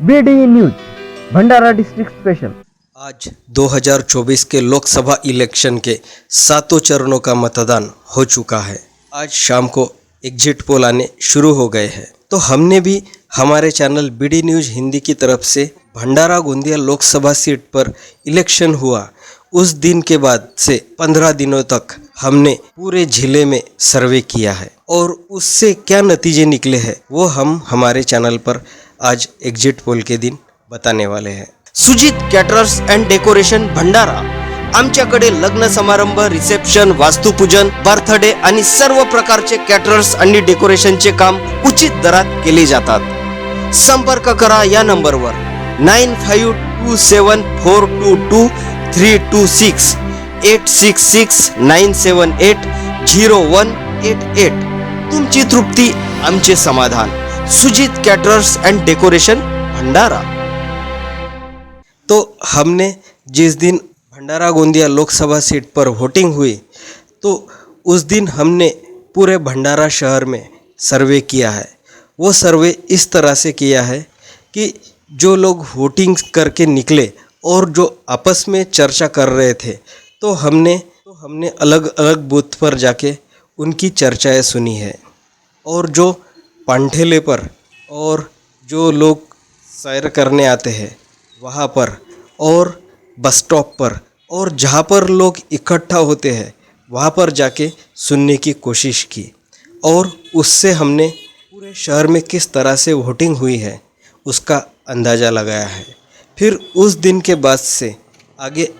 BD news भंडारा district special. आज 2024 के Lok Sabha election के 7 चरणों का मतदान हो चुका है। आज शाम को एग्जिट पोल आने शुरू हो गए हैं, तो हमने भी हमारे चैनल बीडी न्यूज हिंदी की तरफ से भंडारा गोंदिया लोकसभा सीट पर इलेक्शन हुआ उस दिन के बाद से 15 दिनों तक हमने पूरे जिले में सर्वे किया है और उससे क्या नतीजे निकले हैं वो हम हमारे चैनल पर आज एग्जिट पोल के दिन बताने वाले हैं। सुजित कॅटरर्स अँड डेकोरेशन भंडारा, आमच्याकडे लग्न समारंभ, रिसेप्शन, वास्तुपूजन, बर्थडे आणि सर्व प्रकारचे कॅटरर्स आणि डेकोरेशनचे काम उचित दरात केले जातात। संपर्क करा या नंबरवर 9527422326 8669780188। तुमची तृप्ती आमचे समाधान। सुजित कॅटरर्स एंड डेकोरेशन भंडारा। तो हमने जिस दिन भंडारा गोंदिया लोकसभा सीट पर वोटिंग हुई तो उस दिन हमने पूरे भंडारा शहर में सर्वे किया है। वो सर्वे इस तरह से किया है कि जो लोग वोटिंग करके निकले और जो आपस में चर्चा कर रहे थे तो हमने अलग अलग बूथ पर जाके उनकी चर्चाएं सुनी है। और जो पांठेले पर और जो लोग सैर करने आते हैं वहाँ पर और बस स्टॉप पर और जहाँ पर लोग इकट्ठा होते हैं वहाँ पर जाके सुनने की कोशिश की और उससे हमने पूरे शहर में किस तरह से वोटिंग हुई है उसका अंदाज़ा लगाया है। फिर उस दिन के बाद से आगे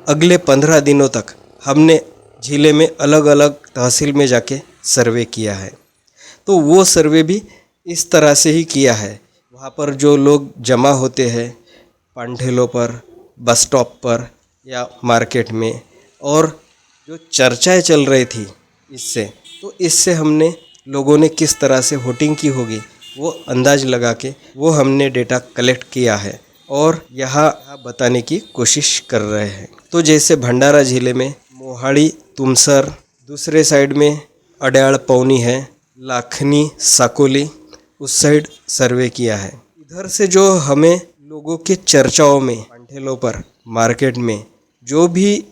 अगले 15 दिनों तक हमने जिले में अलग अलग तहसील में जाके सर्वे किया है। तो वो सर्वे भी इस तरह से ही किया है। वहाँ पर जो लोग जमा होते हैं पांठेलों पर, बस स्टॉप पर या मार्केट में और जो चर्चाएं चल रही थी इससे हमने लोगों ने किस तरह से वोटिंग की होगी वो अंदाज लगा के वो हमने डेटा कलेक्ट किया है और यहाँ बताने की कोशिश कर रहे हैं। तो जैसे भंडारा ज़िले में मोहाड़ी, तुमसर, दूसरे साइड में अड्याळ पौनी है, लाखनी, साकोली, उस साइड सर्वे किया है। इधर से जो हमें लोगों के चर्चाओं में पांठेलों पर, मार्केट में जो भी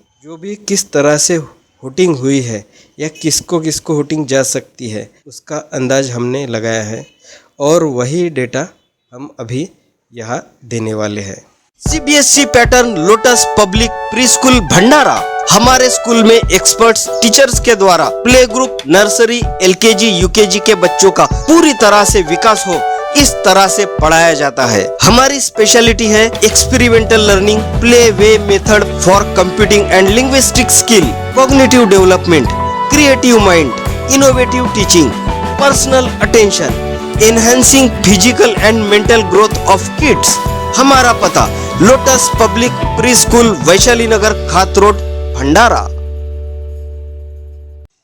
किस तरह से वोटिंग हुई है या किसको वोटिंग जा सकती है उसका अंदाज हमने लगाया है और वही डेटा हम अभी यहाँ देने वाले हैं। CBSE pattern Lotus Public Pre School Bhandara. हमारे स्कूल में एक्सपर्ट्स टीचर्स के द्वारा play group, nursery, LKG, UKG के बच्चों का पूरी तरह से विकास हो इस तरह से पढ़ाया जाता है। हमारी स्पेशलिटी है experimental learning, play way method for computing and linguistic skill, cognitive development, creative mind, innovative teaching, personal attention, enhancing physical and mental growth of kids. हमारा पता Lotus Public Pre School, Vaishali Nagar, Khat road, भंडारा।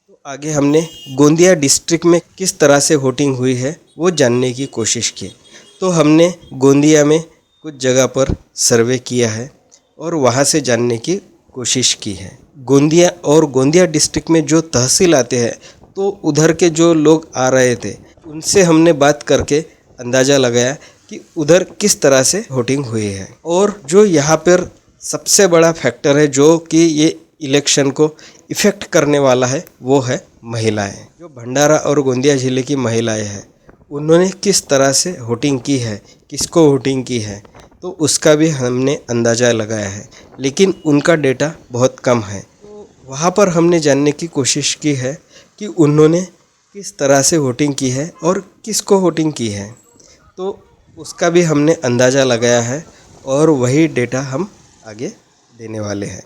तो आगे हमने Gondia district में किस तरह से voting हुई है वो जानने की कोशिश की। तो हमने गोंदिया में कुछ जगह पर सर्वे किया है और वहाँ से जानने की कोशिश की है। गोंदिया डिस्ट्रिक्ट में जो तहसील आते हैं तो उधर के जो लोग आ रहे थे उनसे हमने बात करके अंदाज़ा लगाया कि उधर किस तरह से वोटिंग हुई है। और जो यहाँ पर सबसे बड़ा फैक्टर है जो कि ये इलेक्शन को इफ़ेक्ट करने वाला है वो है महिलाएं। जो भंडारा और गोंदिया ज़िले की महिलाएं हैं उन्होंने किस तरह से वोटिंग की है, किसको वोटिंग की है तो उसका भी हमने अंदाज़ा लगाया है, लेकिन उनका डेटा बहुत कम है। तो वहाँ पर हमने जानने की कोशिश की है कि उन्होंने किस तरह से वोटिंग की है और किसको वोटिंग की है, तो उसका भी हमने अंदाज़ा लगाया है और वही डेटा हम आगे देने वाले हैं।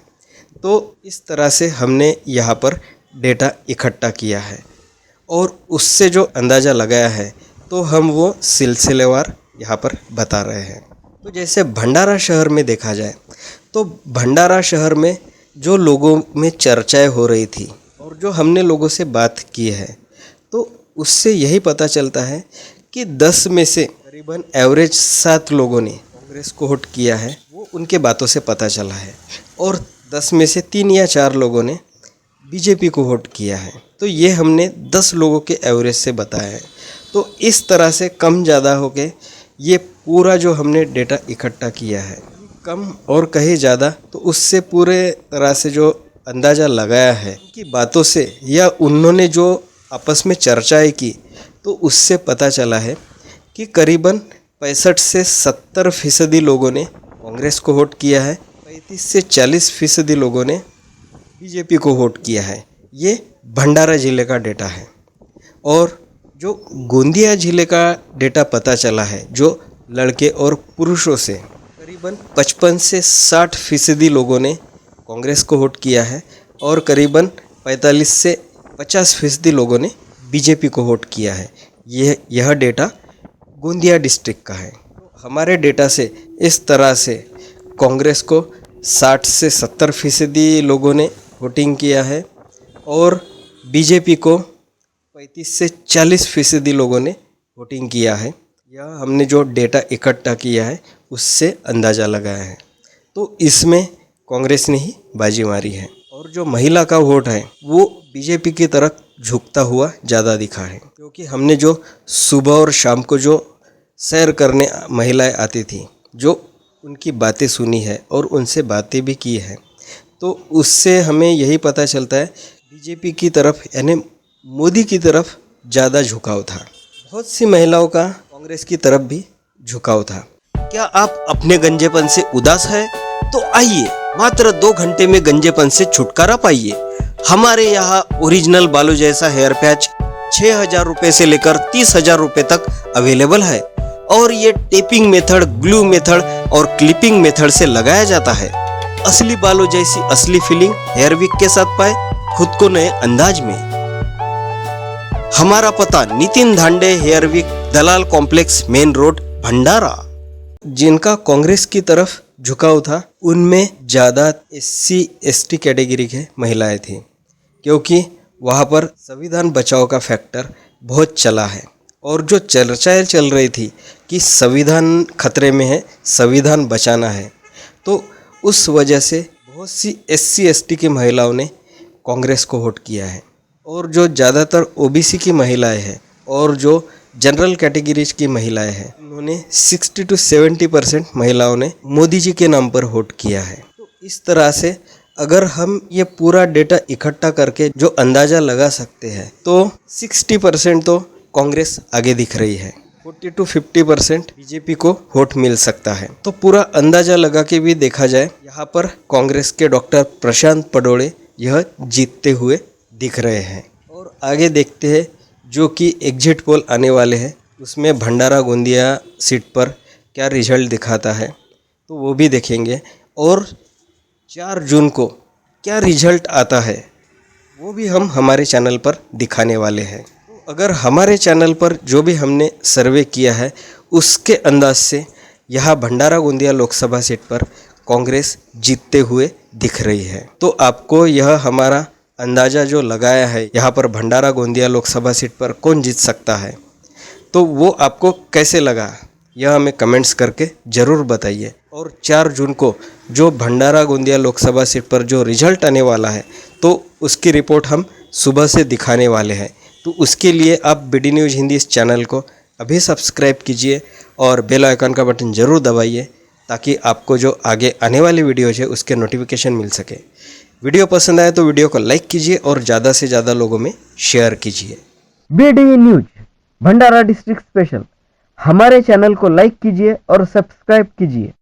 तो इस तरह से हमने यहाँ पर डेटा इकट्ठा किया है और उससे जो अंदाज़ा लगाया है तो हम वो सिलसिलेवार यहाँ पर बता रहे हैं। तो जैसे भंडारा शहर में देखा जाए तो भंडारा शहर में जो लोगों में चर्चाएं हो रही थी और जो हमने लोगों से बात की है तो उससे यही पता चलता है कि 10 में से करीबन एवरेज 7 लोगों ने कांग्रेस को वोट किया है, वो उनके बातों से पता चला है और 10 में से 3 या 4 लोगों ने बीजेपी को वोट किया है। तो ये हमने 10 लोगों के एवरेज से बताया है। तो इस तरह से कम ज़्यादा हो के ये पूरा जो हमने डेटा इकट्ठा किया है, कम और कहीं ज़्यादा, तो उससे पूरे तरह से जो अंदाज़ा लगाया है कि बातों से या उन्होंने जो आपस में चर्चाएं की, तो उससे पता चला है कि करीबन 65 से 70% लोगों ने कांग्रेस को वोट किया है, 35 से 40% लोगों ने बीजेपी को वोट किया है। ये भंडारा ज़िले का डेटा है। और जो गोंदिया ज़िले का डेटा पता चला है, जो लड़के और पुरुषों से करीबन 55 से 60% लोगों ने कांग्रेस को वोट किया है और करीबन 45 से 50% लोगों ने बीजेपी को वोट किया है। यह डेटा गोंदिया डिस्ट्रिक्ट का है। हमारे डेटा से इस तरह से कांग्रेस को 60 से 70% लोगों ने वोटिंग किया है और बीजेपी को 35 से 40% लोगों ने वोटिंग किया है। यह हमने जो डेटा इकट्ठा किया है उससे अंदाज़ा लगाया है। तो इसमें कांग्रेस ने ही बाजी मारी है और जो महिला का वोट है वो बीजेपी की तरफ झुकता हुआ ज़्यादा दिखा है, क्योंकि हमने जो सुबह और शाम को जो सैर करने महिलाएं आती थी, जो उनकी बातें सुनी है और उनसे बातें भी की है, तो उससे हमें यही पता चलता है बीजेपी की तरफ यानी मोदी की तरफ ज़्यादा झुकाव था। बहुत सी महिलाओं का कांग्रेस की तरफ भी झुकाव था। क्या आप अपने गंजेपन से उदास है? तो आइए मात्र 2 घंटे में गंजेपन से छुटकारा पाइए। हमारे यहाँ ओरिजिनल बालों जैसा हेयर पैच 6,000 रुपये से लेकर 30,000 रुपये तक अवेलेबल है और ये टेपिंग मेथड, ग्लू मेथड और क्लिपिंग मेथड से लगाया जाता है। असली बालों जैसी असली फीलिंग हेयर विक के साथ पाए खुद को नए अंदाज में। हमारा पता नितिन धांडे हेयर विक, दलाल कॉम्प्लेक्स, मेन रोड, भंडारा। जिनका कांग्रेस की तरफ झुकाव था उनमें ज़्यादा SC ST कैटेगरी के महिलाएं थी, क्योंकि वहाँ पर संविधान बचाओ का फैक्टर बहुत चला है और जो चर्चाएं चल रही थी कि संविधान खतरे में है, संविधान बचाना है, तो उस वजह से बहुत सी SC ST की महिलाओं ने कांग्रेस को वोट किया है। और जो ज़्यादातर OBC की महिलाएं हैं और जो जनरल कैटेगरीज की महिलाएं हैं, उन्होंने 60 to 70% महिलाओं ने मोदी जी के नाम पर वोट किया है। तो इस तरह से अगर हम ये पूरा डेटा इकट्ठा करके जो अंदाज़ा लगा सकते हैं, तो 60% तो कांग्रेस आगे दिख रही है, 40 to 50% बीजेपी को वोट मिल सकता है। तो पूरा अंदाज़ा लगा के भी देखा जाए, यहाँ पर कांग्रेस के डॉक्टर प्रशांत पडोले यह जीतते हुए दिख रहे हैं। और आगे देखते हैं जो कि एग्जिट पोल आने वाले हैं, उसमें भंडारा गोंदिया सीट पर क्या रिजल्ट दिखाता है, तो वो भी देखेंगे। और 4 जून को क्या रिजल्ट आता है वो भी हम हमारे चैनल पर दिखाने वाले हैं। तो अगर हमारे चैनल पर जो भी हमने सर्वे किया है उसके अंदाज से यहाँ भंडारा गोंदिया लोकसभा सीट पर कांग्रेस जीतते हुए दिख रही है। तो आपको यह हमारा अंदाज़ा जो लगाया है यहाँ पर भंडारा गोंदिया लोकसभा सीट पर कौन जीत सकता है, तो वो आपको कैसे लगा यह हमें कमेंट्स करके ज़रूर बताइए। और 4 जून को जो भंडारा गोंदिया लोकसभा सीट पर जो रिजल्ट आने वाला है, तो उसकी रिपोर्ट हम सुबह से दिखाने वाले हैं। तो उसके लिए आप BD न्यूज़ हिंदी इस चैनल को अभी सब्सक्राइब कीजिए और बेल आइकन का बटन ज़रूर दबाइए, ताकि आपको जो आगे आने वाली वीडियोज़ है उसके नोटिफिकेशन मिल सके। वीडियो पसंद आए तो वीडियो को लाइक कीजिए और ज़्यादा से ज़्यादा लोगों में शेयर कीजिए। BD न्यूज भंडारा डिस्ट्रिक्ट स्पेशल, हमारे चैनल को लाइक कीजिए और सब्सक्राइब कीजिए।